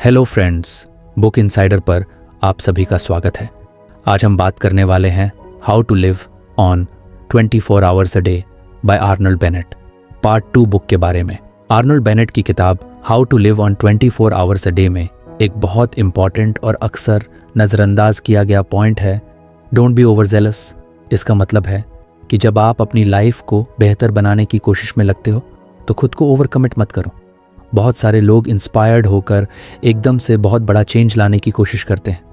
Hello friends, book insider पर आप सभी का स्वागत है। आज हम बात करने वाले हैं how to live on 24 hours a day by Arnold Bennett, part 2 book के बारे में। आर्नल्ड बेनेट की किताब how to live on 24 hours a day में एक बहुत इंपॉर्टेंट और अक्सर नज़रअंदाज किया गया पॉइंट है, डोंट बी ओवरजेलस। इसका मतलब है कि जब आप अपनी लाइफ को बेहतर बनाने की कोशिश में लगते हो तो खुद को ओवर कमिट मत करो। बहुत सारे लोग इंस्पायर्ड होकर एकदम से बहुत बड़ा चेंज लाने की कोशिश करते हैं,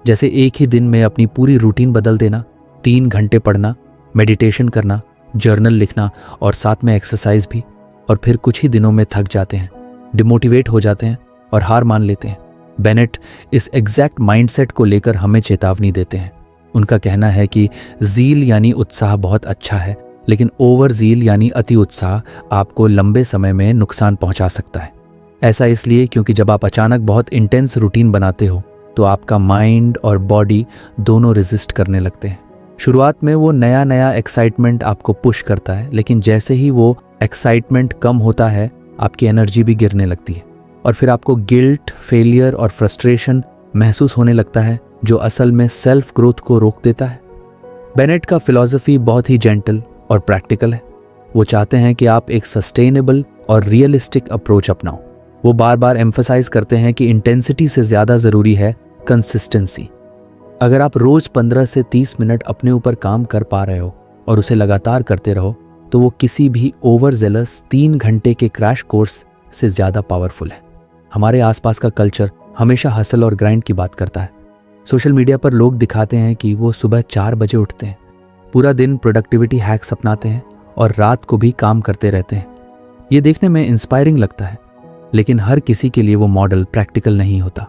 जैसे एक ही दिन में अपनी पूरी रूटीन बदल देना, 3 घंटे पढ़ना, मेडिटेशन करना, जर्नल लिखना और साथ में एक्सरसाइज भी, और फिर कुछ ही दिनों में थक जाते हैं, डिमोटिवेट हो जाते हैं और हार मान लेते हैं। बेनेट इस एग्जैक्ट माइंडसेट को लेकर हमें चेतावनी देते हैं। उनका कहना है कि ज़ील यानी उत्साह बहुत अच्छा है, लेकिन ओवर ज़ील यानी अति उत्साह आपको लंबे समय में नुकसान पहुंचा सकता है। ऐसा इसलिए क्योंकि जब आप अचानक बहुत इंटेंस रूटीन बनाते हो तो आपका माइंड और बॉडी दोनों रेजिस्ट करने लगते हैं। शुरुआत में वो नया एक्साइटमेंट आपको पुश करता है, लेकिन जैसे ही वो एक्साइटमेंट कम होता है आपकी एनर्जी भी गिरने लगती है और फिर आपको गिल्ट, फेलियर और फ्रस्ट्रेशन महसूस होने लगता है, जो असल में सेल्फ ग्रोथ को रोक देता है। बेनेट का फिलॉसफी बहुत ही जेंटल और प्रैक्टिकल है। वो चाहते हैं कि आप एक सस्टेनेबल और रियलिस्टिक अप्रोच अपनाओ। वो बार बार एम्फसाइज करते हैं कि इंटेंसिटी से ज़्यादा ज़रूरी है कंसिस्टेंसी। अगर आप रोज़ 15 से 30 मिनट अपने ऊपर काम कर पा रहे हो और उसे लगातार करते रहो तो वो किसी भी ओवर जेलस 3 घंटे के क्रैश कोर्स से ज़्यादा पावरफुल है। हमारे आसपास का कल्चर हमेशा हसल और ग्राइंड की बात करता है। सोशल मीडिया पर लोग दिखाते हैं कि वो सुबह 4 बजे उठते हैं, पूरा दिन प्रोडक्टिविटी हैक्स अपनाते हैं और रात को भी काम करते रहते हैं। ये देखने में इंस्पायरिंग लगता है, लेकिन हर किसी के लिए वो मॉडल प्रैक्टिकल नहीं होता।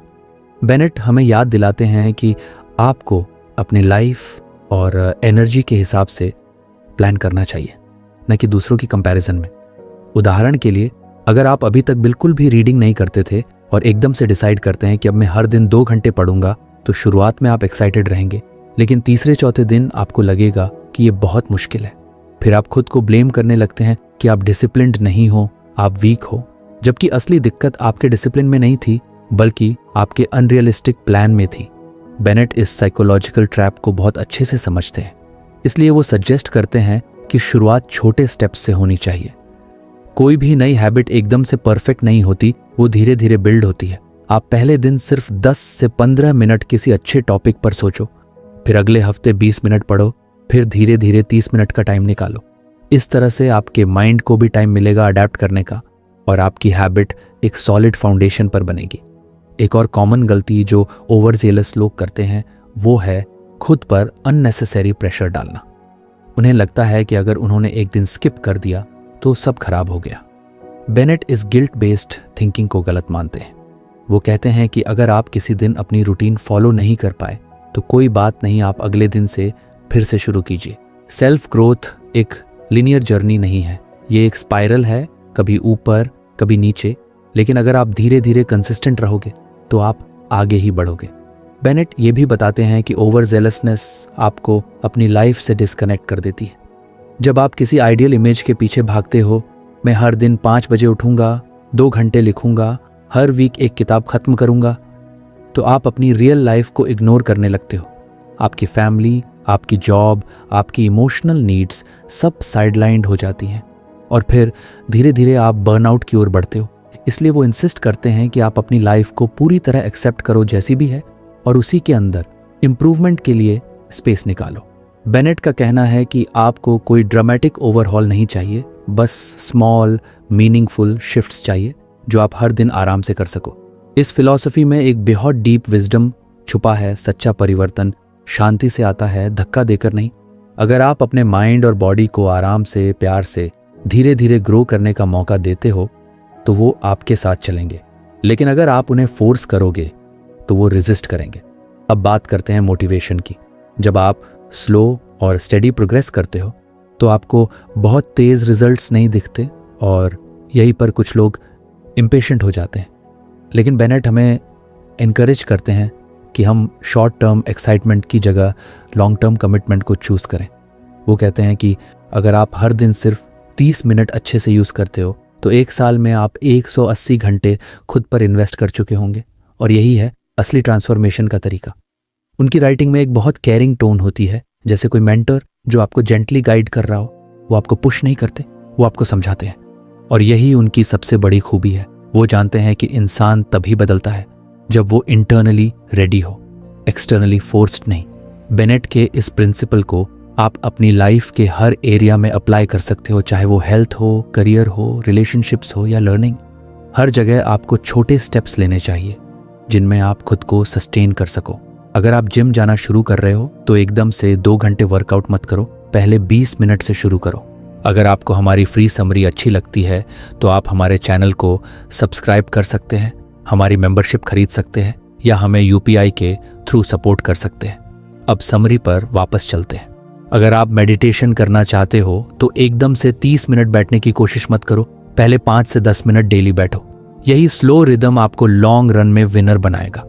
बेनेट हमें याद दिलाते हैं कि आपको अपनी लाइफ और एनर्जी के हिसाब से प्लान करना चाहिए, न कि दूसरों की कंपैरिजन में। उदाहरण के लिए, अगर आप अभी तक बिल्कुल भी रीडिंग नहीं करते थे और एकदम से डिसाइड करते हैं कि अब मैं हर दिन 2 घंटे पढ़ूंगा, तो शुरुआत में आप एक्साइटेड रहेंगे, लेकिन तीसरे-चौथे दिन आपको लगेगा कि ये बहुत मुश्किल है। फिर आप खुद को ब्लेम करने लगते हैं कि आप डिसिप्लिन्ड नहीं हो, आप वीक हो, जबकि असली दिक्कत आपके डिसिप्लिन में नहीं थी, बल्कि आपके अनरियलिस्टिक प्लान में थी। बेनेट इस साइकोलॉजिकल ट्रैप को बहुत अच्छे से समझते हैं, इसलिए वो सजेस्ट करते हैं कि शुरुआत छोटे स्टेप्स से होनी चाहिए। कोई भी नई हैबिट एकदम से परफेक्ट नहीं होती, वो धीरे धीरे बिल्ड होती है। आप पहले दिन सिर्फ 10 से 15 मिनट किसी अच्छे टॉपिक पर सोचो, फिर अगले हफ्ते 20 मिनट पढ़ो, फिर धीरे धीरे 30 मिनट का टाइम निकालो। इस तरह से आपके माइंड को भी टाइम मिलेगा अडेप्ट करने का और आपकी हैबिट एक सॉलिड फाउंडेशन पर बनेगी। एक और कॉमन गलती जो ओवर जेलस लोग करते हैं वो है खुद पर अननेसेसरी प्रेशर डालना। उन्हें लगता है कि अगर उन्होंने एक दिन स्किप कर दिया तो सब खराब हो गया। बेनेट इस गिल्ट बेस्ड थिंकिंग को गलत मानते हैं। वो कहते हैं कि अगर आप किसी दिन अपनी रूटीन फॉलो नहीं कर पाए तो कोई बात नहीं, आप अगले दिन से फिर से शुरू कीजिए। सेल्फ ग्रोथ एक लिनियर जर्नी नहीं है, ये एक स्पाइरल है, कभी ऊपर कभी नीचे, लेकिन अगर आप धीरे धीरे कंसिस्टेंट रहोगे तो आप आगे ही बढ़ोगे। बेनेट ये भी बताते हैं कि ओवर जेलसनेस आपको अपनी लाइफ से डिस्कनेक्ट कर देती है। जब आप किसी आइडियल इमेज के पीछे भागते हो, मैं हर दिन 5 बजे उठूंगा, 2 घंटे लिखूंगा, हर वीक एक किताब खत्म करूंगा, तो आप अपनी रियल लाइफ को इग्नोर करने लगते हो। आपकी फैमिली, आपकी जॉब, आपकी इमोशनल नीड्स सब साइडलाइंड हो जाती हैं और फिर धीरे धीरे आप बर्नआउट की ओर बढ़ते हो। इसलिए वो इंसिस्ट करते हैं कि आप अपनी लाइफ को पूरी तरह एक्सेप्ट करो जैसी भी है और उसी के अंदर इम्प्रूवमेंट के लिए स्पेस निकालो। बेनेट का कहना है कि आपको कोई ड्रामेटिक ओवरहॉल नहीं चाहिए, बस स्मॉल मीनिंगफुल शिफ्ट्स चाहिए जो आप हर दिन आराम से कर सको। इस फिलॉसफी में एक बेहद डीप विजडम छुपा है। सच्चा परिवर्तन शांति से आता है, धक्का देकर नहीं। अगर आप अपने माइंड और बॉडी को आराम से, प्यार से धीरे धीरे ग्रो करने का मौका देते हो तो वो आपके साथ चलेंगे, लेकिन अगर आप उन्हें फोर्स करोगे तो वो रेजिस्ट करेंगे। अब बात करते हैं मोटिवेशन की। जब आप स्लो और स्टेडी प्रोग्रेस करते हो तो आपको बहुत तेज़ रिजल्ट्स नहीं दिखते और यहीं पर कुछ लोग इम्पेशेंट हो जाते हैं। लेकिन बेनेट हमें इनकरेज करते हैं कि हम शॉर्ट टर्म एक्साइटमेंट की जगह लॉन्ग टर्म कमिटमेंट को चूज़ करें। वो कहते हैं कि अगर आप हर दिन सिर्फ 30 मिनट अच्छे से यूज़ करते हो तो 1 साल में आप 180 घंटे खुद पर इन्वेस्ट कर चुके होंगे और यही है असली ट्रांसफॉर्मेशन का तरीका। उनकी राइटिंग में एक बहुत केयरिंग टोन होती है, जैसे कोई मेंटर जो आपको जेंटली गाइड कर रहा हो। वो आपको पुश नहीं करते, वो आपको समझाते हैं। और यही उनकी सबसे बड़ी खूबी है। वो जानते हैं कि इंसान तभी बदलता है जब वो इंटरनली रेडी हो, एक्सटर्नली फोर्स्ड नहीं। बेनेट के इस प्रिंसिपल को आप अपनी लाइफ के हर एरिया में अप्लाई कर सकते हो, चाहे वो हेल्थ हो, करियर हो, रिलेशनशिप्स हो या लर्निंग। हर जगह आपको छोटे स्टेप्स लेने चाहिए जिनमें आप खुद को सस्टेन कर सको। अगर आप जिम जाना शुरू कर रहे हो तो एकदम से 2 घंटे वर्कआउट मत करो, पहले 20 मिनट से शुरू करो। अगर आपको हमारी फ्री समरी अच्छी लगती है तो आप हमारे चैनल को सब्सक्राइब कर सकते हैं, हमारी मेंबरशिप खरीद सकते हैं या हमें UPI के थ्रू सपोर्ट कर सकते हैं। अब समरी पर वापस चलते हैं। अगर आप मेडिटेशन करना चाहते हो तो एकदम से 30 मिनट बैठने की कोशिश मत करो, पहले 5 से 10 मिनट डेली बैठो। यही स्लो रिदम आपको लॉन्ग रन में विनर बनाएगा।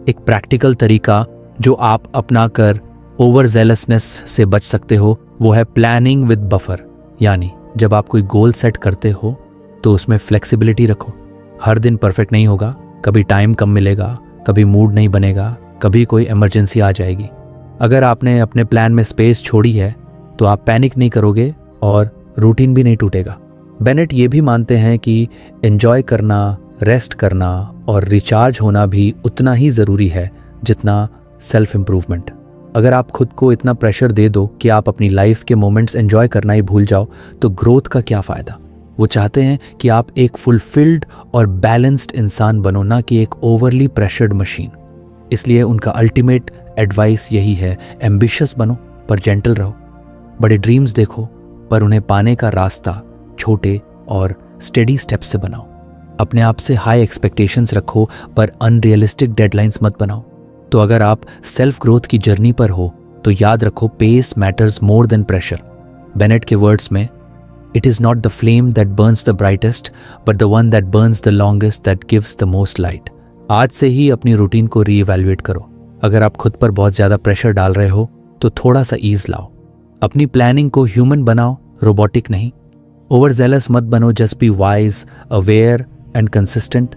एक प्रैक्टिकल तरीका जो आप अपना कर ओवर जेलसनेस से बच सकते हो वो है प्लानिंग विद बफर। यानी जब आप कोई गोल सेट करते हो तो उसमें फ्लेक्सिबिलिटी रखो। हर दिन परफेक्ट नहीं होगा, कभी टाइम कम मिलेगा, कभी मूड नहीं बनेगा, कभी कोई इमरजेंसी आ जाएगी। अगर आपने अपने प्लान में स्पेस छोड़ी है तो आप पैनिक नहीं करोगे और रूटीन भी नहीं टूटेगा। बेनेट ये भी मानते हैं कि एंजॉय करना, रेस्ट करना और रिचार्ज होना भी उतना ही ज़रूरी है जितना सेल्फ इम्प्रूवमेंट। अगर आप खुद को इतना प्रेशर दे दो कि आप अपनी लाइफ के मोमेंट्स एंजॉय करना ही भूल जाओ तो ग्रोथ का क्या फ़ायदा। वो चाहते हैं कि आप एक फुलफिल्ड और बैलेंस्ड इंसान बनो, ना कि एक ओवरली प्रेशर्ड मशीन। इसलिए उनका अल्टीमेट एडवाइस यही है, एम्बिशियस बनो पर जेंटल रहो। बड़े ड्रीम्स देखो पर उन्हें पाने का रास्ता छोटे और स्टेडी स्टेप्स से बनाओ। अपने आप से हाई एक्सपेक्टेशंस रखो पर अनरियलिस्टिक डेडलाइंस मत बनाओ। तो अगर आप सेल्फ ग्रोथ की जर्नी पर हो तो याद रखो, pace matters more than pressure. Bennett के वर्ड्स में, it is not the flame that burns the brightest but the one that burns the longest that gives the most light. आज से ही अपनी रूटीन को रीइवैल्यूएट करो। अगर आप खुद पर बहुत ज़्यादा प्रेशर डाल रहे हो तो थोड़ा सा ईज लाओ। अपनी प्लानिंग को ह्यूमन बनाओ, रोबोटिक नहीं। ओवर जेलस मत बनो, just be wise, aware and consistent.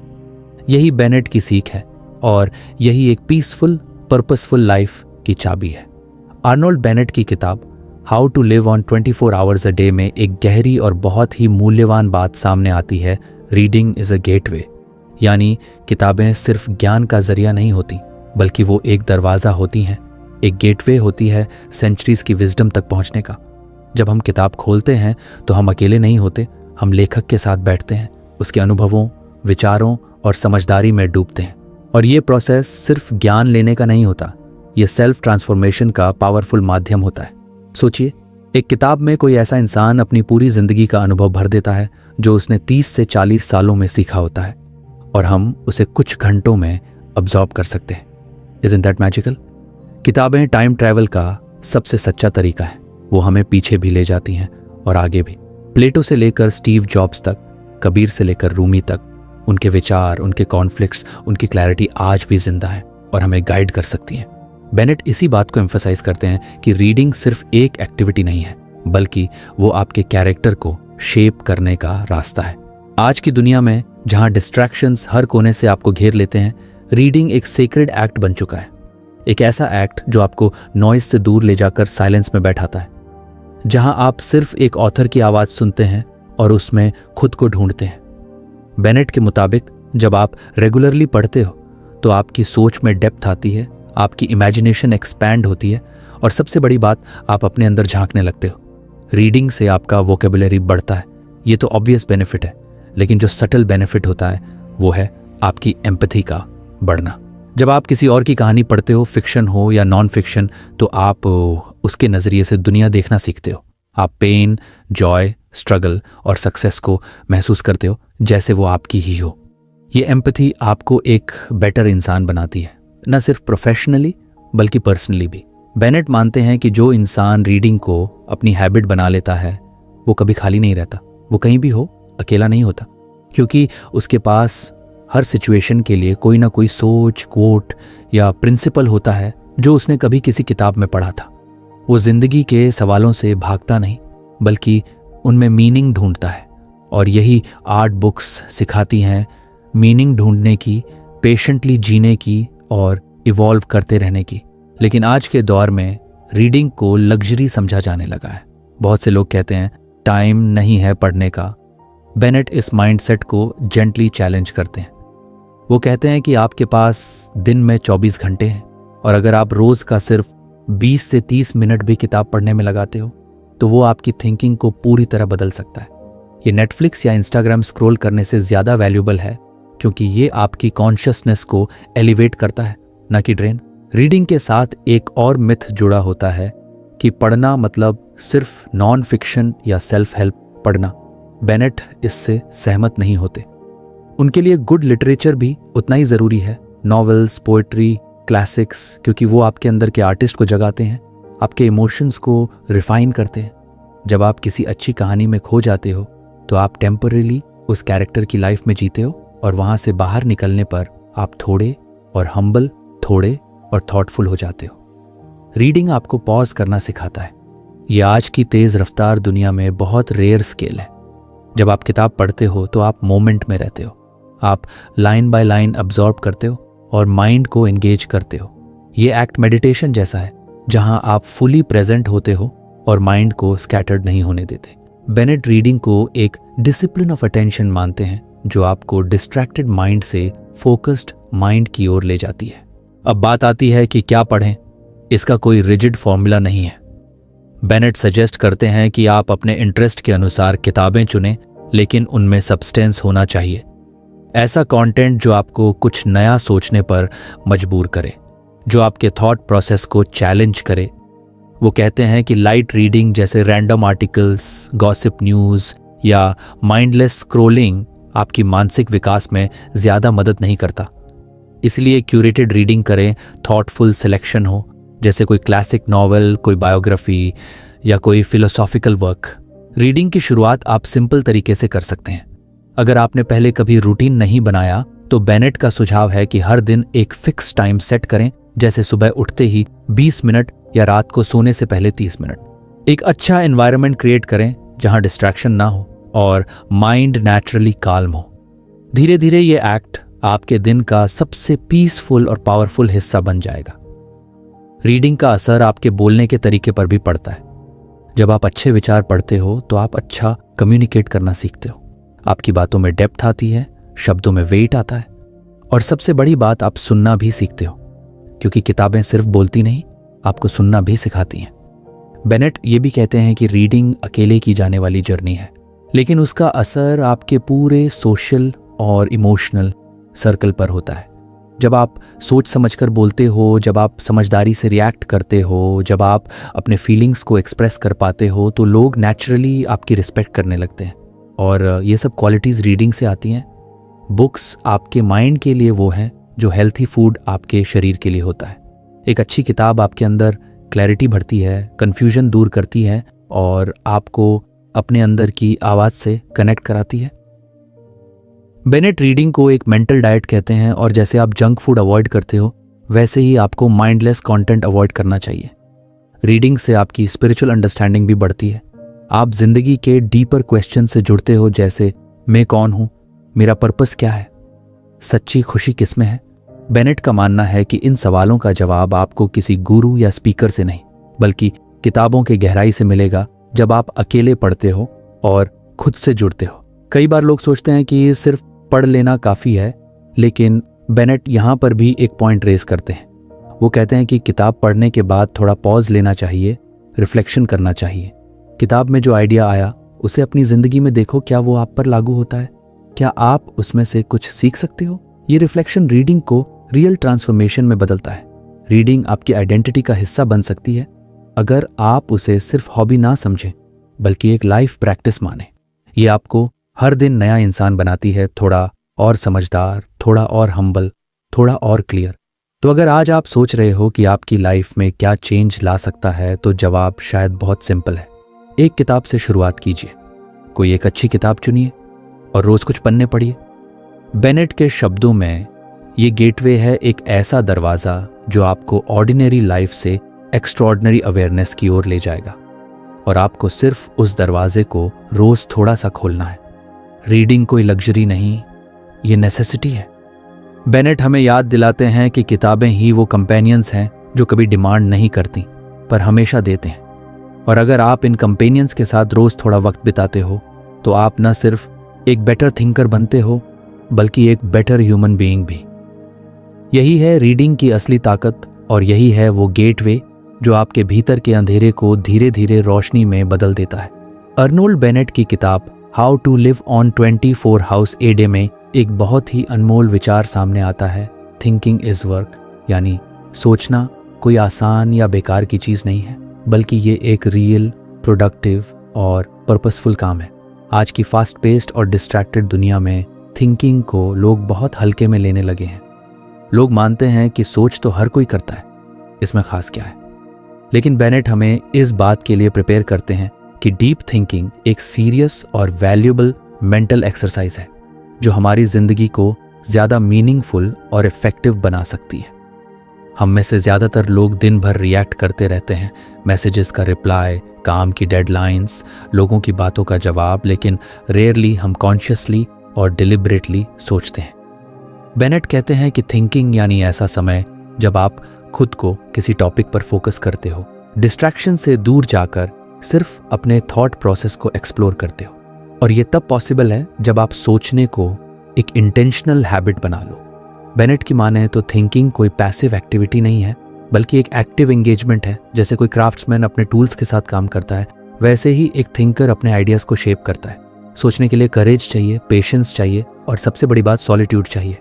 यही बेनेट की सीख है और यही एक पीसफुल, पर्पसफुल लाइफ की चाबी है। आर्नोल्ड बेनेट की किताब how to live on 24 hours a day में एक गहरी और बहुत ही मूल्यवान बात सामने आती है, रीडिंग इज़ अ गेटवे। यानी किताबें सिर्फ ज्ञान का जरिया नहीं होती, बल्कि वो एक दरवाज़ा होती हैं, एक गेटवे होती है सेंचुरीज की विजडम तक पहुंचने का। जब हम किताब खोलते हैं तो हम अकेले नहीं होते, हम लेखक के साथ बैठते हैं, उसके अनुभवों, विचारों और समझदारी में डूबते हैं। और ये प्रोसेस सिर्फ ज्ञान लेने का नहीं होता, ये सेल्फ ट्रांसफॉर्मेशन का पावरफुल माध्यम होता है। सोचिए, एक किताब में कोई ऐसा इंसान अपनी पूरी जिंदगी का अनुभव भर देता है जो उसने 30 से 40 सालों में सीखा होता है, और हम उसे कुछ घंटों में अब्जॉर्ब कर सकते हैं। Isn't that magical? किताबें टाइम ट्रैवल का सबसे सच्चा तरीका है। वो हमें पीछे भी ले जाती हैं और आगे भी। प्लेटो से लेकर स्टीव जॉब्स तक, कबीर से लेकर रूमी तक, उनके विचार, उनके कॉन्फ्लिक्ट्स, उनकी क्लैरिटी आज भी जिंदा है और हमें गाइड कर सकती हैं। बेनेट इसी बात को एम्फसाइज करते हैं कि रीडिंग सिर्फ एक एक्टिविटी नहीं है, बल्कि वो आपके कैरेक्टर को शेप करने का रास्ता है। आज की दुनिया में जहां डिस्ट्रैक्शंस हर कोने से आपको घेर लेते हैं, रीडिंग एक सेक्रेड एक्ट बन चुका है। एक ऐसा एक्ट जो आपको नॉइज से दूर ले जाकर साइलेंस में बैठाता है, जहां आप सिर्फ एक ऑथर की आवाज सुनते हैं और उसमें खुद को ढूंढते हैं। बेनेट के मुताबिक जब आप रेगुलरली पढ़ते हो तो आपकी सोच में डेप्थ आती है, आपकी इमेजिनेशन एक्सपैंड होती है और सबसे बड़ी बात, आप अपने अंदर झांकने लगते हो। रीडिंग से आपका वोकेबुलरी बढ़ता है। ये तो ऑब्वियस बेनिफिट है, लेकिन जो सटल बेनिफिट होता है वो है आपकी एम्पैथी का बढ़ना। जब आप किसी और की कहानी पढ़ते हो, फिक्शन हो या नॉन फिक्शन, तो आप उसके नज़रिए से दुनिया देखना सीखते हो। आप पेन, जॉय, स्ट्रगल और सक्सेस को महसूस करते हो जैसे वो आपकी ही हो। ये एम्पैथी आपको एक बेटर इंसान बनाती है, न सिर्फ प्रोफेशनली बल्कि पर्सनली भी। बेनेट मानते हैं कि जो इंसान रीडिंग को अपनी हैबिट बना लेता है वो कभी खाली नहीं रहता। वो कहीं भी हो अकेला नहीं होता, क्योंकि उसके पास हर सिचुएशन के लिए कोई ना कोई सोच, कोट या प्रिंसिपल होता है जो उसने कभी किसी किताब में पढ़ा था। वो जिंदगी के सवालों से भागता नहीं, बल्कि उनमें मीनिंग ढूंढता है। और यही आर्ट बुक्स सिखाती हैं, मीनिंग ढूंढने की पेशेंटली जीने की और इवॉल्व करते रहने की। लेकिन आज के दौर में रीडिंग को लग्जरी समझा जाने लगा है। बहुत से लोग कहते हैं टाइम नहीं है पढ़ने का। बेनेट इस माइंडसेट को जेंटली चैलेंज करते हैं। वो कहते हैं कि आपके पास दिन में 24 घंटे हैं और अगर आप रोज का सिर्फ 20 से 30 मिनट भी किताब पढ़ने में लगाते हो तो वो आपकी थिंकिंग को पूरी तरह बदल सकता है। ये नेटफ्लिक्स या इंस्टाग्राम स्क्रॉल करने से ज़्यादा वैल्यूबल है क्योंकि ये आपकी कॉन्शियसनेस को एलिवेट करता है, ना कि ड्रेन। रीडिंग के साथ एक और मिथ जुड़ा होता है कि पढ़ना मतलब सिर्फ नॉन फिक्शन या सेल्फ हेल्प पढ़ना। बेनेट इससे सहमत नहीं होते। उनके लिए गुड लिटरेचर भी उतना ही ज़रूरी है। नॉवेल्स, पोएट्री, क्लासिक्स, क्योंकि वो आपके अंदर के आर्टिस्ट को जगाते हैं, आपके इमोशंस को रिफाइन करते हैं। जब आप किसी अच्छी कहानी में खो जाते हो तो आप टेम्पररीली उस कैरेक्टर की लाइफ में जीते हो और वहाँ से बाहर निकलने पर आप थोड़े और हम्बल, थोड़े और थॉटफुल हो जाते हो। रीडिंग आपको पॉज करना सिखाता है। ये आज की तेज़ रफ्तार दुनिया में बहुत रेयर स्किल है। जब आप किताब पढ़ते हो तो आप मोमेंट में रहते हो। आप लाइन बाय लाइन अब्जॉर्ब करते हो और माइंड को एंगेज करते हो। ये एक्ट मेडिटेशन जैसा है जहां आप फुली प्रेजेंट होते हो और माइंड को स्कैटर्ड नहीं होने देते। बेनेट रीडिंग को एक डिसिप्लिन ऑफ अटेंशन मानते हैं जो आपको डिस्ट्रैक्टेड माइंड से फोकस्ड माइंड की ओर ले जाती है। अब बात आती है कि क्या पढ़ें। इसका कोई रिजिड फॉर्मूला नहीं है। बेनेट सजेस्ट करते हैं कि आप अपने इंटरेस्ट के अनुसार किताबें चुनें, लेकिन उनमें सब्सटेंस होना चाहिए। ऐसा कंटेंट जो आपको कुछ नया सोचने पर मजबूर करे, जो आपके थॉट प्रोसेस को चैलेंज करे। वो कहते हैं कि लाइट रीडिंग जैसे रैंडम आर्टिकल्स, गॉसिप न्यूज़ या माइंडलेस स्क्रॉलिंग आपकी मानसिक विकास में ज़्यादा मदद नहीं करता। इसलिए क्यूरेटेड रीडिंग करें, थॉटफुल सिलेक्शन हो, जैसे कोई क्लासिक नॉवेल, कोई बायोग्राफी या कोई फिलोसॉफिकल वर्क। रीडिंग की शुरुआत आप सिंपल तरीके से कर सकते हैं। अगर आपने पहले कभी रूटीन नहीं बनाया तो बेनेट का सुझाव है कि हर दिन एक फिक्स टाइम सेट करें, जैसे सुबह उठते ही 20 मिनट या रात को सोने से पहले 30 मिनट। एक अच्छा एनवायरनमेंट क्रिएट करें जहां डिस्ट्रैक्शन ना हो और माइंड नेचुरली काल्म हो। धीरे धीरे ये एक्ट आपके दिन का सबसे पीसफुल और पावरफुल हिस्सा बन जाएगा। रीडिंग का असर आपके बोलने के तरीके पर भी पड़ता है। जब आप अच्छे विचार पढ़ते हो तो आप अच्छा कम्युनिकेट करना सीखते हो। आपकी बातों में डेप्थ आती है, शब्दों में वेट आता है और सबसे बड़ी बात, आप सुनना भी सीखते हो, क्योंकि किताबें सिर्फ बोलती नहीं, आपको सुनना भी सिखाती हैं। बेनेट ये भी कहते हैं कि रीडिंग अकेले की जाने वाली जर्नी है, लेकिन उसका असर आपके पूरे सोशल और इमोशनल सर्कल पर होता है। जब आप सोच समझकर बोलते हो, जब आप समझदारी से रिएक्ट करते हो, जब आप अपने फीलिंग्स को एक्सप्रेस कर पाते हो तो लोग नेचुरली आपकी रिस्पेक्ट करने लगते हैं। और ये सब क्वालिटीज़ रीडिंग से आती हैं। बुक्स आपके माइंड के लिए वो हैं जो हेल्थी फूड आपके शरीर के लिए होता है। एक अच्छी किताब आपके अंदर क्लैरिटी भरती है, कन्फ्यूजन दूर करती है और आपको अपने अंदर की आवाज़ से कनेक्ट कराती है। बेनेट रीडिंग को एक मेंटल डाइट कहते हैं और जैसे आप जंक फूड अवॉइड करते हो वैसे ही आपको माइंडलेस कंटेंट अवॉइड करना चाहिए। रीडिंग से आपकी स्पिरिचुअल अंडरस्टैंडिंग भी बढ़ती है। आप जिंदगी के डीपर क्वेश्चन से जुड़ते हो, जैसे मैं कौन हूँ, मेरा पर्पस क्या है, सच्ची खुशी किस में है। बेनेट का मानना है कि इन सवालों का जवाब आपको किसी गुरु या स्पीकर से नहीं, बल्कि किताबों के गहराई से मिलेगा जब आप अकेले पढ़ते हो और खुद से जुड़ते हो। कई बार लोग सोचते हैं कि सिर्फ पढ़ लेना काफ़ी है, लेकिन बेनेट यहाँ पर भी एक पॉइंट रेस करते हैं। वो कहते हैं कि किताब पढ़ने के बाद थोड़ा पॉज लेना चाहिए, रिफ्लेक्शन करना चाहिए। किताब में जो आइडिया आया उसे अपनी ज़िंदगी में देखो, क्या वो आप पर लागू होता है, क्या आप उसमें से कुछ सीख सकते हो। ये रिफ्लेक्शन रीडिंग को रियल ट्रांसफॉर्मेशन में बदलता है। रीडिंग आपकी आइडेंटिटी का हिस्सा बन सकती है अगर आप उसे सिर्फ हॉबी ना समझें बल्कि एक लाइफ प्रैक्टिस माने। ये आपको हर दिन नया इंसान बनाती है, थोड़ा और समझदार, थोड़ा और हम्बल, थोड़ा और क्लियर। तो अगर आज आप सोच रहे हो कि आपकी लाइफ में क्या चेंज ला सकता है तो जवाब शायद बहुत सिंपल है। एक किताब से शुरुआत कीजिए, कोई एक अच्छी किताब चुनिए और रोज कुछ पन्ने पढ़िए। बेनेट के शब्दों में ये गेटवे है, एक ऐसा दरवाज़ा जो आपको ऑर्डिनरी लाइफ से एक्स्ट्रॉर्डिनरी अवेयरनेस की ओर ले जाएगा और आपको सिर्फ उस दरवाजे को रोज थोड़ा सा खोलना है। रीडिंग कोई लग्जरी नहीं, ये नेसेसिटी है। बेनेट हमें याद दिलाते हैं कि किताबें ही वो कंपेनियंस हैं जो कभी डिमांड नहीं करती पर हमेशा देते हैं, और अगर आप इन कंपेनियंस के साथ रोज थोड़ा वक्त बिताते हो तो आप न सिर्फ एक बेटर थिंकर बनते हो बल्कि एक बेटर ह्यूमन बीइंग भी। यही है रीडिंग की असली ताकत, और यही है वो गेटवे जो आपके भीतर के अंधेरे को धीरे धीरे रोशनी में बदल देता है। अर्नोल्ड बेनेट की किताब how to live on 24 hours a day में एक बहुत ही अनमोल विचार सामने आता है, थिंकिंग इज वर्क, यानी सोचना कोई आसान या बेकार की चीज़ नहीं है बल्कि ये एक रियल, प्रोडक्टिव और पर्पसफुल काम है। आज की फास्ट पेस्ड और डिस्ट्रैक्टेड दुनिया में थिंकिंग को लोग बहुत हल्के में लेने लगे हैं। लोग मानते हैं कि सोच तो हर कोई करता है, इसमें खास क्या है। लेकिन बेनेट हमें इस बात के लिए प्रिपेयर करते हैं कि डीप थिंकिंग एक सीरियस और वैल्यूएबल मेंटल एक्सरसाइज है जो हमारी जिंदगी को ज़्यादा मीनिंगफुल और इफेक्टिव बना सकती है। हम में से ज़्यादातर लोग दिन भर रिएक्ट करते रहते हैं, मैसेजेस का रिप्लाई, काम की डेडलाइंस, लोगों की बातों का जवाब, लेकिन रेयरली हम कॉन्शियसली और डिलिबरेटली सोचते हैं। बेनेट कहते हैं कि थिंकिंग यानी ऐसा समय जब आप खुद को किसी टॉपिक पर फोकस करते हो, डिस्ट्रैक्शन से दूर जाकर सिर्फ अपने थॉट प्रोसेस को एक्सप्लोर करते हो। और ये तब पॉसिबल है जब आप सोचने को एक इंटेंशनल हैबिट बना लो। बेनेट की माने तो थिंकिंग कोई पैसिव एक्टिविटी नहीं है बल्कि एक एक्टिव एंगेजमेंट है। जैसे कोई क्राफ्ट्समैन अपने टूल्स के साथ काम करता है, वैसे ही एक थिंकर अपने आइडियाज़ को शेप करता है। सोचने के लिए करेज चाहिए, पेशेंस चाहिए और सबसे बड़ी बात सॉलिट्यूड चाहिए।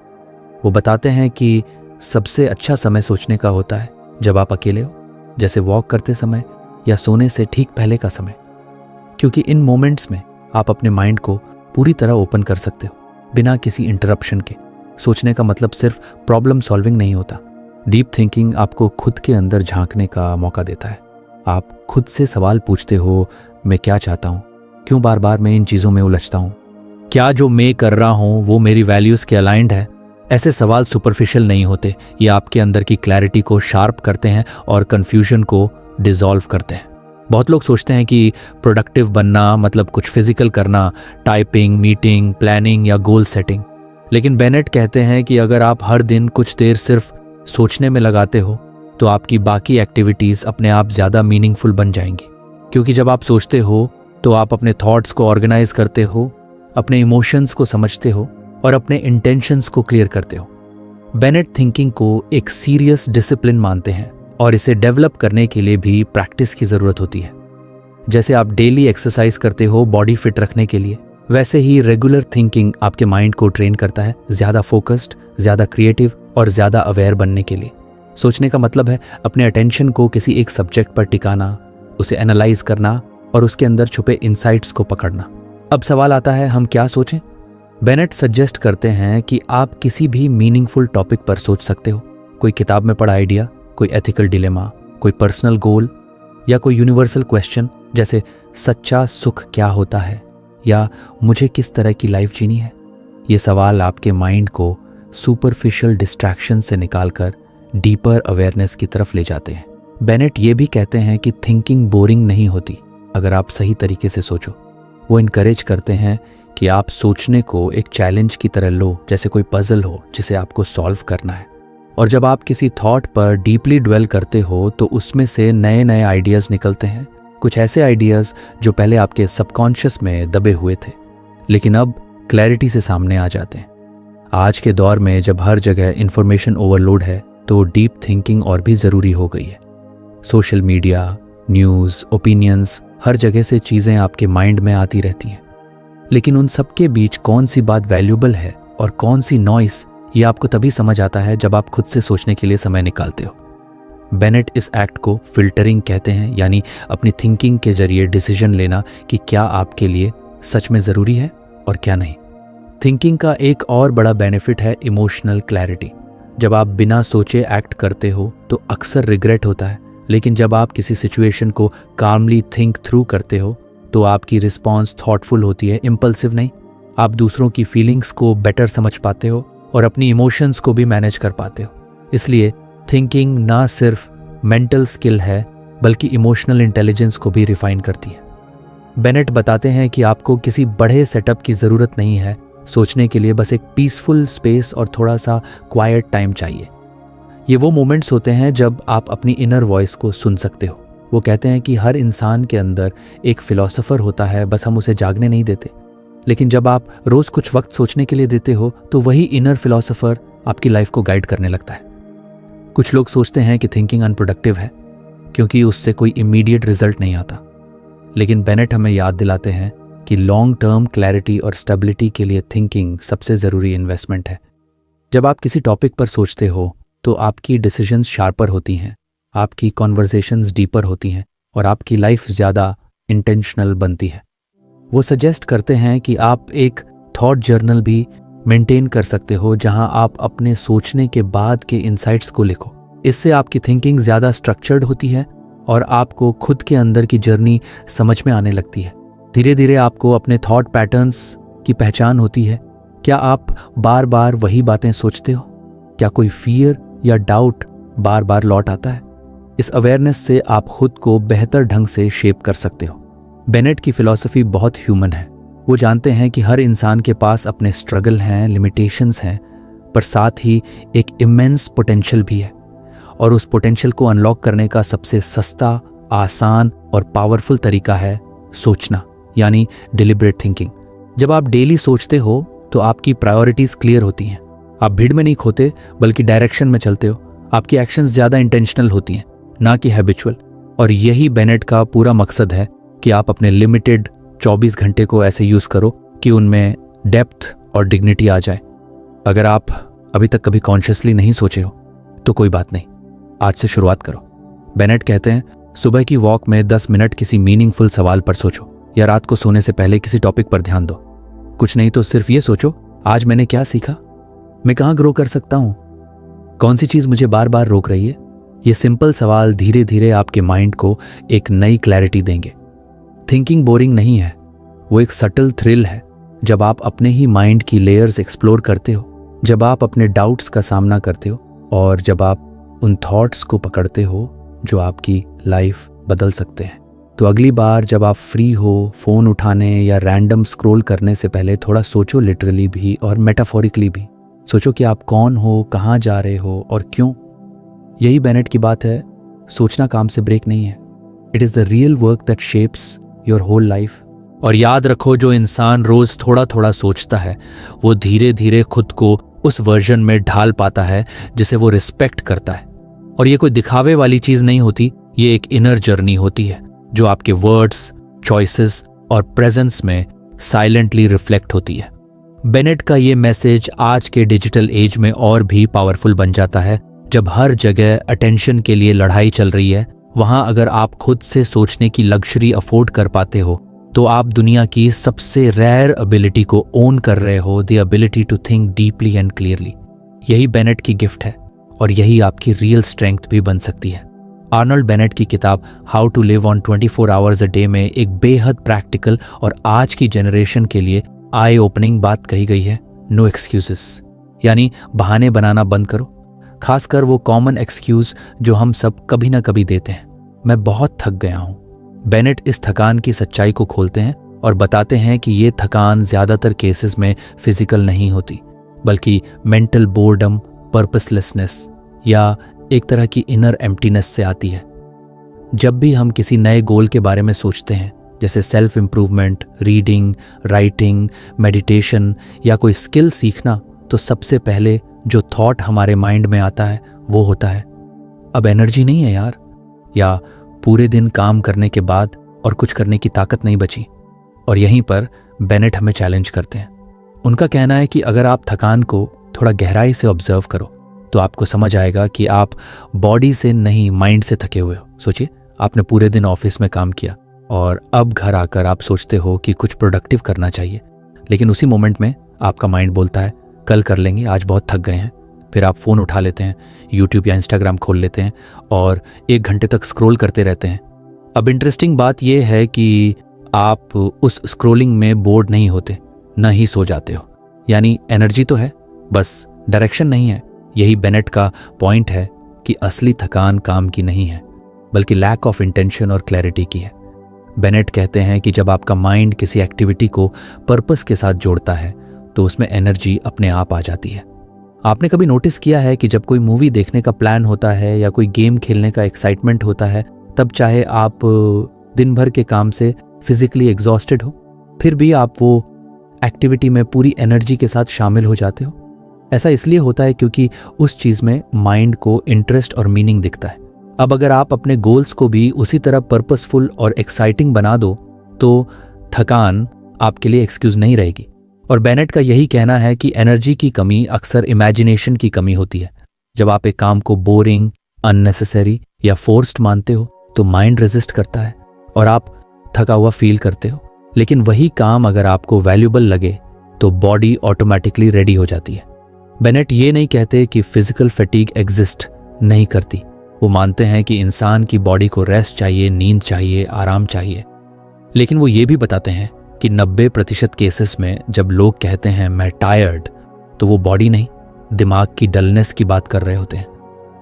वो बताते हैं कि सबसे अच्छा समय सोचने का होता है जब आप अकेले हो, जैसे वॉक करते समय या सोने से ठीक पहले का समय, क्योंकि इन मोमेंट्स में आप अपने माइंड को पूरी तरह ओपन कर सकते हो बिना किसी इंटरप्शन के। सोचने का मतलब सिर्फ प्रॉब्लम सॉल्विंग नहीं होता। डीप थिंकिंग आपको खुद के अंदर झांकने का मौका देता है। आप खुद से सवाल पूछते हो, मैं क्या चाहता हूँ, क्यों बार बार मैं इन चीज़ों में उलझता हूँ, क्या जो मैं कर रहा हूँ वो मेरी वैल्यूज़ के अलाइंड है। ऐसे सवाल सुपरफिशियल नहीं होते, ये आपके अंदर की क्लैरिटी को शार्प करते हैं और कन्फ्यूजन को डिसॉल्व करते हैं। बहुत लोग सोचते हैं कि प्रोडक्टिव बनना मतलब कुछ फिजिकल करना, टाइपिंग, मीटिंग, प्लानिंग या गोल सेटिंग। लेकिन बेनेट कहते हैं कि अगर आप हर दिन कुछ देर सिर्फ सोचने में लगाते हो तो आपकी बाकी एक्टिविटीज़ अपने आप ज़्यादा मीनिंगफुल बन जाएंगी। क्योंकि जब आप सोचते हो तो आप अपने थॉट्स को ऑर्गेनाइज करते हो, अपने इमोशंस को समझते हो और अपने इंटेंशंस को क्लियर करते हो। बेनेट थिंकिंग को एक सीरियस डिसिप्लिन मानते हैं और इसे डेवलप करने के लिए भी प्रैक्टिस की ज़रूरत होती है। जैसे आप डेली एक्सरसाइज करते हो बॉडी फिट रखने के लिए, वैसे ही रेगुलर थिंकिंग आपके माइंड को ट्रेन करता है ज़्यादा फोकस्ड, ज़्यादा क्रिएटिव और ज़्यादा अवेयर बनने के लिए। सोचने का मतलब है अपने अटेंशन को किसी एक सब्जेक्ट पर टिकाना, उसे एनालाइज करना और उसके अंदर छुपे इंसाइट्स को पकड़ना। अब सवाल आता है, हम क्या सोचें? बेनेट सजेस्ट करते हैं कि आप किसी भी मीनिंगफुल टॉपिक पर सोच सकते हो। कोई किताब में पढ़ा आइडिया, कोई एथिकल डिलेमा, कोई पर्सनल गोल या कोई यूनिवर्सल क्वेश्चन जैसे सच्चा सुख क्या होता है या मुझे किस तरह की लाइफ जीनी है। ये सवाल आपके माइंड को सुपरफिशियल डिस्ट्रैक्शन से निकालकर डीपर अवेयरनेस की तरफ ले जाते हैं। बेनेट ये भी कहते हैं कि थिंकिंग बोरिंग नहीं होती अगर आप सही तरीके से सोचो। वो इनकरेज करते हैं कि आप सोचने को एक चैलेंज की तरह लो, जैसे कोई पजल हो जिसे आपको सॉल्व करना है। और जब आप किसी थॉट पर डीपली ड्वेल करते हो तो उसमें से नए नए आइडियाज़ निकलते हैं। कुछ ऐसे आइडियाज़ जो पहले आपके सबकॉन्शियस में दबे हुए थे लेकिन अब क्लैरिटी से सामने आ जाते हैं। आज के दौर में जब हर जगह इंफॉर्मेशन ओवरलोड है तो डीप थिंकिंग और भी ज़रूरी हो गई है। सोशल मीडिया, न्यूज़, ओपिनियंस, हर जगह से चीज़ें आपके माइंड में आती रहती हैं, लेकिन उन सब के बीच कौन सी बात वैल्यूबल है और कौन सी नॉइस, ये आपको तभी समझ आता है जब आप खुद से सोचने के लिए समय निकालते हो। बेनेट इस एक्ट को फिल्टरिंग कहते हैं, यानी अपनी थिंकिंग के जरिए डिसीजन लेना कि क्या आपके लिए सच में ज़रूरी है और क्या नहीं। थिंकिंग का एक और बड़ा बेनिफिट है इमोशनल क्लैरिटी। जब आप बिना सोचे एक्ट करते हो तो अक्सर रिग्रेट होता है, लेकिन जब आप किसी सिचुएशन को कामली थिंक थ्रू करते हो तो आपकी रिस्पॉन्स थॉटफुल होती है, इम्पल्सिव नहीं। आप दूसरों की फीलिंग्स को बेटर समझ पाते हो और अपनी इमोशंस को भी मैनेज कर पाते हो। इसलिए थिंकिंग ना सिर्फ मेंटल स्किल है बल्कि इमोशनल इंटेलिजेंस को भी रिफाइन करती है। बेनेट बताते हैं कि आपको किसी बड़े सेटअप की ज़रूरत नहीं है, सोचने के लिए बस एक पीसफुल स्पेस और थोड़ा सा क्वाइट टाइम चाहिए। ये वो मोमेंट्स होते हैं जब आप अपनी इनर वॉइस को सुन सकते हो। वो कहते हैं कि हर इंसान के अंदर एक फिलोसोफर होता है, बस हम उसे जागने नहीं देते। लेकिन जब आप रोज़ कुछ वक्त सोचने के लिए देते हो तो वही इनर फिलोसोफर आपकी लाइफ को गाइड करने लगता है। कुछ लोग सोचते हैं कि थिंकिंग अनप्रोडक्टिव है क्योंकि उससे कोई इमीडिएट रिजल्ट नहीं आता, लेकिन बेनेट हमें याद दिलाते हैं कि लॉन्ग टर्म क्लैरिटी और स्टेबिलिटी के लिए थिंकिंग सबसे ज़रूरी इन्वेस्टमेंट है। जब आप किसी टॉपिक पर सोचते हो तो आपकी डिसीजंस शार्पर होती हैं, आपकी कॉन्वर्सेशंस डीपर होती हैं और आपकी लाइफ ज़्यादा इंटेंशनल बनती है। वो सजेस्ट करते हैं कि आप एक थॉट जर्नल भी मेंटेन कर सकते हो जहां आप अपने सोचने के बाद के इंसाइट्स को लिखो। इससे आपकी थिंकिंग ज़्यादा स्ट्रक्चर्ड होती है और आपको खुद के अंदर की जर्नी समझ में आने लगती है। धीरे धीरे आपको अपने थॉट पैटर्न्स की पहचान होती है। क्या आप बार बार वही बातें सोचते हो? क्या कोई फियर या डाउट बार बार लौट आता है? इस अवेयरनेस से आप खुद को बेहतर ढंग से शेप कर सकते हो। बेनेट की फिलॉसफी बहुत ह्यूमन है। वो जानते हैं कि हर इंसान के पास अपने स्ट्रगल हैं, लिमिटेशंस हैं, पर साथ ही एक इमेंस पोटेंशियल भी है। और उस पोटेंशियल को अनलॉक करने का सबसे सस्ता, आसान और पावरफुल तरीका है सोचना, यानी डिलिब्रेट थिंकिंग। जब आप डेली सोचते हो तो आपकी प्रायोरिटीज़ क्लियर होती हैं। आप भीड़ में नहीं खोते बल्कि डायरेक्शन में चलते हो। आपकी एक्शंस ज़्यादा इंटेंशनल होती हैं, ना कि हैबिचुअल। और यही बेनेट का पूरा मकसद है कि आप अपने लिमिटेड 24 घंटे को ऐसे यूज़ करो कि उनमें डेप्थ और डिग्निटी आ जाए। अगर आप अभी तक कभी कॉन्शियसली नहीं सोचे हो तो कोई बात नहीं, आज से शुरुआत करो। बेनेट कहते हैं सुबह की वॉक में 10 मिनट किसी मीनिंगफुल सवाल पर सोचो, या रात को सोने से पहले किसी टॉपिक पर ध्यान दो। कुछ नहीं तो सिर्फ ये सोचो, आज मैंने क्या सीखा, मैं कहाँ ग्रो कर सकता हूँ, कौन सी चीज़ मुझे बार बार रोक रही है। ये सिंपल सवाल धीरे धीरे आपके माइंड को एक नई क्लैरिटी देंगे। थिंकिंग बोरिंग नहीं है, वो एक सटल थ्रिल है। जब आप अपने ही माइंड की लेयर्स एक्सप्लोर करते हो, जब आप अपने डाउट्स का सामना करते हो और जब आप उन थॉट्स को पकड़ते हो जो आपकी लाइफ बदल सकते हैं, तो अगली बार जब आप फ्री हो, फ़ोन उठाने या रैंडम स्क्रॉल करने से पहले थोड़ा सोचो, लिटरली भी और मेटाफोरिकली भी। सोचो कि आप कौन हो, कहाँ जा रहे हो और क्यों। यही बेनेट की बात है, सोचना काम से ब्रेक नहीं है। It is the real work that shapes your whole life. और याद रखो, जो इंसान रोज थोड़ा थोड़ा सोचता है वो धीरे धीरे खुद को उस वर्जन में ढाल पाता है जिसे वो रिस्पेक्ट करता है। और ये कोई दिखावे वाली चीज नहीं होती, ये एक इनर जर्नी होती है जो आपके वर्ड्स, चॉइसेस और प्रेजेंस में साइलेंटली रिफ्लेक्ट होती है। बेनेट का ये मैसेज आज के डिजिटल एज में और भी पावरफुल बन जाता है। जब हर जगह अटेंशन के लिए लड़ाई चल रही है, वहां अगर आप खुद से सोचने की लग्जरी अफोर्ड कर पाते हो तो आप दुनिया की सबसे रेयर एबिलिटी को ओन कर रहे हो, the ability to think deeply and clearly. यही बेनेट की गिफ्ट है और यही आपकी रियल स्ट्रेंथ भी बन सकती है। आर्नल्ड बेनेट की किताब how to live on 24 hours a day में एक बेहद प्रैक्टिकल और आज की जनरेशन के लिए आई ओपनिंग बात कही गई है, नो एक्सक्यूजेस, यानी बहाने बनाना बंद करो, खासकर वो कॉमन एक्सक्यूज जो हम सब कभी ना कभी देते हैं। मैं बहुत थक गया हूँ। बेनेट इस थकान की सच्चाई को खोलते हैं और बताते हैं कि ये थकान ज़्यादातर केसेस में फिजिकल नहीं होती, बल्कि मेंटल बोर्डम, पर्पसलेसनेस या एक तरह की इनर एम्प्टीनेस से आती है। जब भी हम किसी नए गोल के बारे में सोचते हैं, जैसे self improvement, reading, writing, meditation या कोई स्किल सीखना, तो सबसे पहले जो थॉट हमारे माइंड में आता है वो होता है, अब एनर्जी नहीं है यार, या पूरे दिन काम करने के बाद और कुछ करने की ताकत नहीं बची। और यहीं पर बेनेट हमें चैलेंज करते हैं। उनका कहना है कि अगर आप थकान को थोड़ा गहराई से ऑब्जर्व करो तो आपको समझ आएगा कि आप बॉडी से नहीं, माइंड से थके हुए हो। सोचिए, आपने पूरे दिन ऑफिस में काम किया और अब घर आकर आप सोचते हो कि कुछ प्रोडक्टिव करना चाहिए, लेकिन उसी मोमेंट में आपका माइंड बोलता है कल कर लेंगे, आज बहुत थक गए हैं। फिर आप फ़ोन उठा लेते हैं, यूट्यूब या इंस्टाग्राम खोल लेते हैं और 1 घंटे तक स्क्रॉल करते रहते हैं। अब इंटरेस्टिंग बात यह है कि आप उस स्क्रॉलिंग में बोर्ड नहीं होते, न ही सो जाते हो। यानी एनर्जी तो है, बस डायरेक्शन नहीं है। यही बेनेट का पॉइंट है कि असली थकान काम की नहीं है, बल्कि लैक ऑफ इंटेंशन और क्लैरिटी की है। बेनेट कहते हैं कि जब आपका माइंड किसी एक्टिविटी को पर्पस के साथ जोड़ता है तो उसमें एनर्जी अपने आप आ जाती है। आपने कभी नोटिस किया है कि जब कोई मूवी देखने का प्लान होता है या कोई गेम खेलने का एक्साइटमेंट होता है, तब चाहे आप दिन भर के काम से फिजिकली एग्जॉस्टेड हो, फिर भी आप वो एक्टिविटी में पूरी एनर्जी के साथ शामिल हो जाते हो? ऐसा इसलिए होता है क्योंकि उस चीज़ में माइंड को इंटरेस्ट और मीनिंग दिखता है। अब अगर आप अपने गोल्स को भी उसी तरह पर्पसफुल और एक्साइटिंग बना दो तो थकान आपके लिए एक्सक्यूज़ नहीं रहेगी। और बेनेट का यही कहना है कि एनर्जी की कमी अक्सर इमेजिनेशन की कमी होती है। जब आप एक काम को बोरिंग, अननेसेसरी या फोर्स्ड मानते हो तो माइंड रेजिस्ट करता है और आप थका हुआ फील करते हो। लेकिन वही काम अगर आपको वैल्यूबल लगे तो बॉडी ऑटोमेटिकली रेडी हो जाती है। बेनेट ये नहीं कहते कि फिजिकल फैटीग एग्जिस्ट नहीं करती। वो मानते हैं कि इंसान की बॉडी को रेस्ट चाहिए, नींद चाहिए, आराम चाहिए। लेकिन वो ये भी बताते हैं कि 90% केसेस में जब लोग कहते हैं मैं टायर्ड, तो वो बॉडी नहीं, दिमाग की डलनेस की बात कर रहे होते हैं।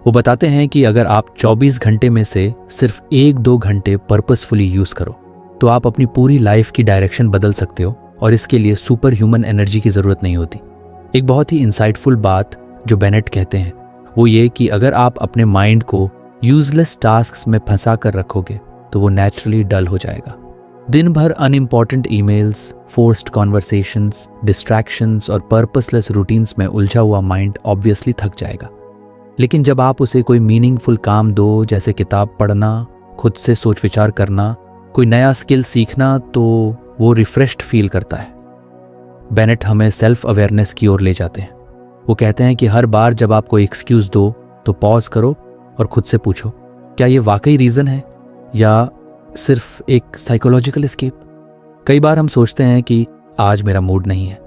वो बताते हैं कि अगर आप 24 घंटे में से सिर्फ 1-2 घंटे पर्पसफुली यूज करो तो आप अपनी पूरी लाइफ की डायरेक्शन बदल सकते हो और इसके लिए सुपर ह्यूमन एनर्जी की जरूरत नहीं होती। एक बहुत ही इंसाइटफुल बात जो बेनेट कहते हैं वो ये कि अगर आप अपने माइंड को यूजलेस टास्क्स में फंसा कर रखोगे तो वो नेचुरली डल हो जाएगा। दिन भर unimportant emails, forced conversations, distractions और पर्पसलेस रूटीन्स में उलझा हुआ माइंड ऑब्वियसली थक जाएगा। लेकिन जब आप उसे कोई मीनिंगफुल काम दो, जैसे किताब पढ़ना, खुद से सोच विचार करना, कोई नया स्किल सीखना, तो वो रिफ्रेश्ड फील करता है। बेनेट हमें सेल्फ अवेयरनेस की ओर ले जाते हैं। वो कहते हैं कि हर बार जब आप कोई एक्सक्यूज़ दो तो पॉज करो और खुद से पूछो, क्या ये वाकई रीज़न है या सिर्फ एक साइकोलॉजिकल एस्केप? कई बार हम सोचते हैं कि आज मेरा मूड नहीं है,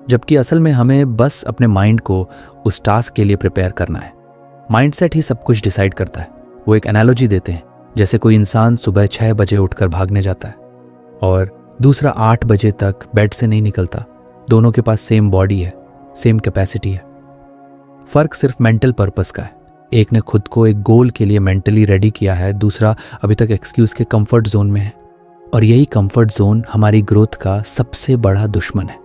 जबकि असल में हमें बस अपने माइंड को उस टास्क के लिए प्रिपेयर करना है। माइंडसेट ही सब कुछ डिसाइड करता है। वो एक एनालॉजी देते हैं, जैसे कोई इंसान सुबह 6 बजे उठकर भागने जाता है और दूसरा 8 बजे तक बेड से नहीं निकलता। दोनों के पास सेम बॉडी है, सेम कैपेसिटी है। फर्क सिर्फ मेंटल पर्पस का है। एक ने खुद को एक गोल के लिए मेंटली रेडी किया है, दूसरा अभी तक एक्सक्यूज के कंफर्ट जोन में है। और यही कंफर्ट जोन हमारी ग्रोथ का सबसे बड़ा दुश्मन है।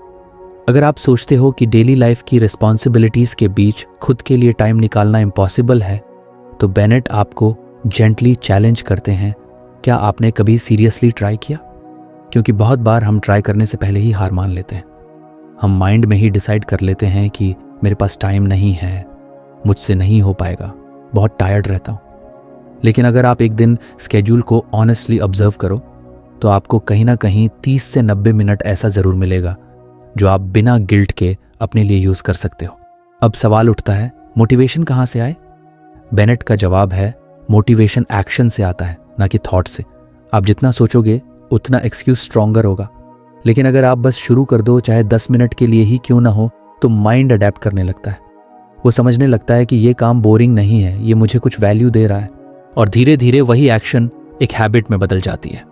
अगर आप सोचते हो कि डेली लाइफ की रिस्पॉन्सिबिलिटीज के बीच खुद के लिए टाइम निकालना इम्पॉसिबल है, तो बेनेट आपको जेंटली चैलेंज करते हैं, क्या आपने कभी सीरियसली ट्राई किया? क्योंकि बहुत बार हम ट्राई करने से पहले ही हार मान लेते हैं। हम माइंड में ही डिसाइड कर लेते हैं कि मेरे पास टाइम नहीं है, मुझसे नहीं हो पाएगा, बहुत टायर्ड रहता हूँ। लेकिन अगर आप एक दिन स्केड्यूल को ऑनेस्टली ऑब्जर्व करो तो आपको कहीं ना कहीं 30 से 90 मिनट ऐसा ज़रूर मिलेगा जो आप बिना गिल्ट के अपने लिए यूज़ कर सकते हो। अब सवाल उठता है, मोटिवेशन कहाँ से आए? बेनेट का जवाब है, मोटिवेशन एक्शन से आता है, ना कि थॉट से। आप जितना सोचोगे उतना एक्सक्यूज स्ट्रॉन्गर होगा। लेकिन अगर आप बस शुरू कर दो, चाहे 10 मिनट के लिए ही क्यों ना हो, तो माइंड अडेप्ट करने लगता है। वो समझने लगता है कि ये काम बोरिंग नहीं है, ये मुझे कुछ वैल्यू दे रहा है, और धीरे धीरे वही एक्शन एक हैबिट में बदल जाती है।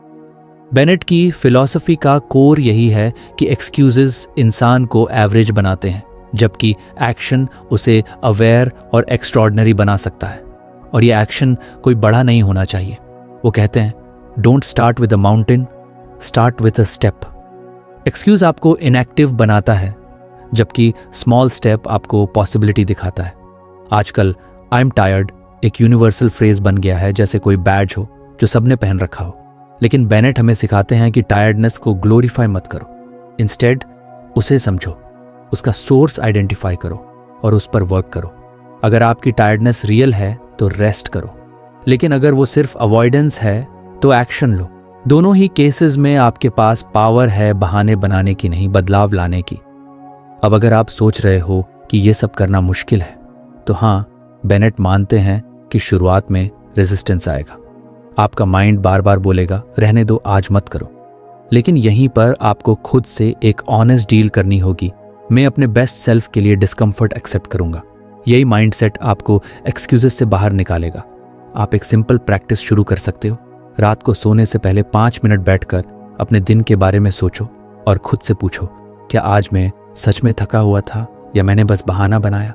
बेनेट की फिलॉसफी का कोर यही है कि एक्सक्यूजेस इंसान को एवरेज बनाते हैं, जबकि एक्शन उसे अवेयर और एक्स्ट्रॉर्डिनरी बना सकता है। और ये एक्शन कोई बड़ा नहीं होना चाहिए। वो कहते हैं, don't start with a mountain, start with a step. Excuse आपको इनएक्टिव बनाता है, जबकि स्मॉल स्टेप आपको पॉसिबिलिटी दिखाता है। आजकल आई एम टायर्ड एक यूनिवर्सल फ्रेज बन गया है, जैसे कोई बैज हो जो सबने पहन रखा हो। लेकिन बेनेट हमें सिखाते हैं कि टायर्डनेस को ग्लोरीफाई मत करो, इंस्टेड उसे समझो, उसका सोर्स आइडेंटिफाई करो और उस पर वर्क करो। अगर आपकी टायर्डनेस रियल है तो रेस्ट करो, लेकिन अगर वो सिर्फ अवॉइडेंस है तो एक्शन लो। दोनों ही केसेस में आपके पास पावर है बहाने बनाने की नहीं, बदलाव लाने की। अब अगर आप सोच रहे हो कि ये सब करना मुश्किल है, तो हाँ, बेनेट मानते हैं कि शुरुआत में रेजिस्टेंस आएगा। आपका माइंड बार बार बोलेगा, रहने दो, आज मत करो। लेकिन यहीं पर आपको खुद से एक ऑनेस्ट डील करनी होगी। मैं अपने बेस्ट सेल्फ के लिए डिस्कम्फर्ट एक्सेप्ट करूंगा। यही माइंडसेट आपको एक्सक्यूजेस से बाहर निकालेगा। आप एक सिंपल प्रैक्टिस शुरू कर सकते हो। रात को सोने से पहले 5 मिनट बैठकर अपने दिन के बारे में सोचो और खुद से पूछो, क्या आज मैं सच में थका हुआ था या मैंने बस बहाना बनाया?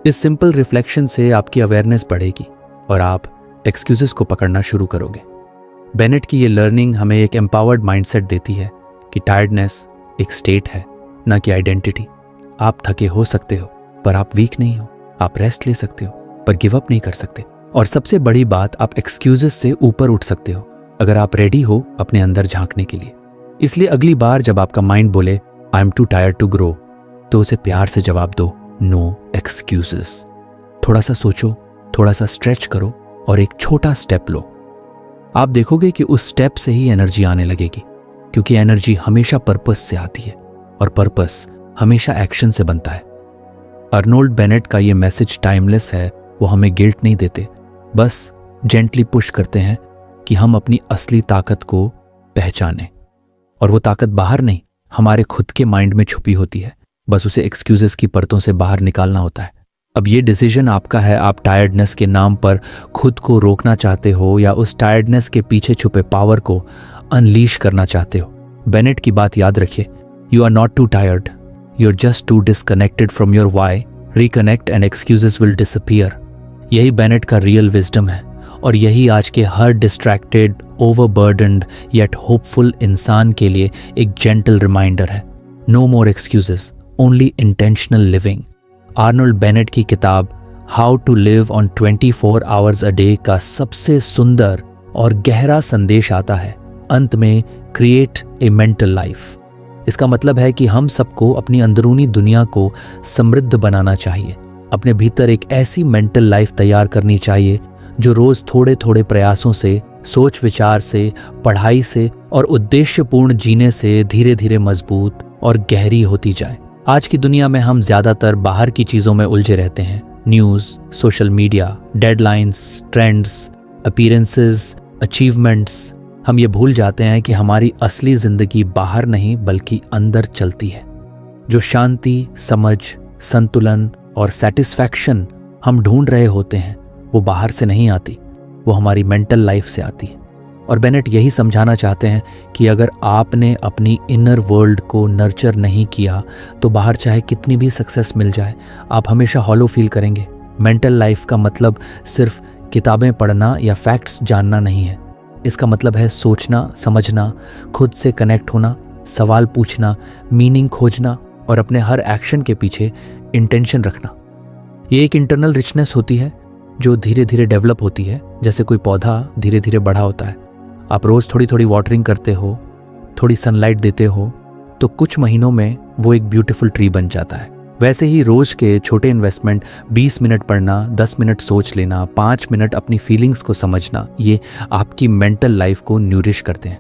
इस सिंपल रिफ्लेक्शन से आपकी अवेयरनेस बढ़ेगी और आप एक्सक्यूजेस को पकड़ना शुरू करोगे। बेनेट की ये लर्निंग हमें एक एम्पावर्ड माइंडसेट देती है कि टायर्डनेस एक स्टेट है, ना कि आइडेंटिटी। आप थके हो सकते हो पर आप वीक नहीं हो। आप रेस्ट ले सकते हो पर गिव अप नहीं कर सकते। और सबसे बड़ी बात, आप एक्सक्यूजेस से ऊपर उठ सकते हो अगर आप रेडी हो अपने अंदर झांकने के लिए। इसलिए अगली बार जब आपका माइंड बोले I am too tired to grow, तो उसे प्यार से जवाब दो, नो एक्सक्यूजेस। थोड़ा सा सोचो, थोड़ा सा स्ट्रेच करो और एक छोटा स्टेप लो। आप देखोगे कि उस स्टेप से ही एनर्जी आने लगेगी, क्योंकि एनर्जी हमेशा पर्पस से आती है और पर्पस हमेशा एक्शन से बनता है। अर्नोल्ड बेनेट का ये मैसेज टाइमलेस है। वो हमें गिल्ट नहीं देते, बस जेंटली पुश करते हैं कि हम अपनी असली ताकत को पहचानें। और वो ताकत बाहर नहीं, हमारे खुद के माइंड में छुपी होती है। बस उसे एक्सक्यूजेस की परतों से बाहर निकालना होता है। अब ये डिसीजन आपका है। आप टायर्डनेस के नाम पर खुद को रोकना चाहते हो या उस टायर्डनेस के पीछे छुपे पावर को अनलीश करना चाहते हो। बेनेट की बात याद रखिए, you are not too tired, you are just too disconnected from your why. Reconnect and excuses will disappear. यही बेनेट का रियल विजडम है और यही आज के हर डिस्ट्रैक्टेड, ओवरबर्डन्ड येट होपफुल इंसान के लिए एक जेंटल रिमाइंडर है। No more excuses, only intentional living. Arnold Bennett की किताब how to live on 24 hours a day का सबसे सुंदर और गहरा संदेश आता है अंत में, क्रिएट ए मेंटल लाइफ। इसका मतलब है कि हम सबको अपनी अंदरूनी दुनिया को समृद्ध बनाना चाहिए। अपने भीतर एक ऐसी मेंटल लाइफ तैयार करनी चाहिए जो रोज थोड़े थोड़े प्रयासों से, सोच विचार से, पढ़ाई से और उद्देश्यपूर्ण जीने से धीरे धीरे मजबूत और गहरी होती जाए। आज की दुनिया में हम ज्यादातर बाहर की चीजों में उलझे रहते हैं। News, social media, deadlines, trends, appearances, achievements. हम ये भूल जाते हैं कि हमारी असली जिंदगी बाहर नहीं बल्कि अंदर चलती है। जो शांति, समझ, संतुलन और सेटिस्फैक्शन हम ढूंढ रहे होते हैं वो बाहर से नहीं आती, वो हमारी मेंटल लाइफ से आती है। और बेनेट यही समझाना चाहते हैं कि अगर आपने अपनी इनर वर्ल्ड को नर्चर नहीं किया तो बाहर चाहे कितनी भी सक्सेस मिल जाए, आप हमेशा हॉलो फील करेंगे। मेंटल लाइफ का मतलब सिर्फ किताबें पढ़ना या फैक्ट्स जानना नहीं है। इसका मतलब है सोचना, समझना, खुद से कनेक्ट होना, सवाल पूछना, मीनिंग खोजना और अपने हर एक्शन के पीछे इंटेंशन रखना। ये एक इंटरनल रिचनेस होती है जो धीरे धीरे डेवलप होती है, जैसे कोई पौधा धीरे धीरे बड़ा होता है। आप रोज़ थोड़ी थोड़ी वाटरिंग करते हो, थोड़ी सनलाइट देते हो, तो कुछ महीनों में वो एक ब्यूटीफुल ट्री बन जाता है। वैसे ही रोज़ के छोटे इन्वेस्टमेंट, 20 मिनट पढ़ना, 10 मिनट सोच लेना, 5 मिनट अपनी फीलिंग्स को समझना, ये आपकी मेंटल लाइफ को न्यूरिश करते हैं।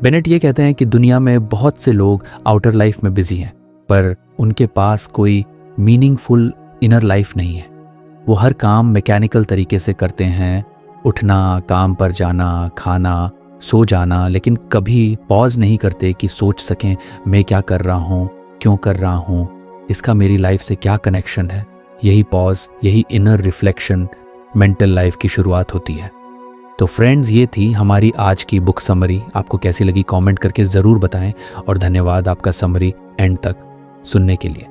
बेनेट ये कहते हैं कि दुनिया में बहुत से लोग आउटर लाइफ में बिजी हैं, पर उनके पास कोई मीनिंगफुल इनर लाइफ नहीं है। वो हर काम मैकेनिकल तरीके से करते हैं, उठना, काम पर जाना, खाना, सो जाना, लेकिन कभी पॉज नहीं करते कि सोच सकें मैं क्या कर रहा हूँ, क्यों कर रहा हूँ, इसका मेरी लाइफ से क्या कनेक्शन है। यही पॉज, यही इनर रिफ्लेक्शन मेंटल लाइफ की शुरुआत होती है। तो फ्रेंड्स, ये थी हमारी आज की बुक समरी। आपको कैसी लगी कमेंट करके ज़रूर बताएं और धन्यवाद आपका समरी एंड तक सुनने के लिए।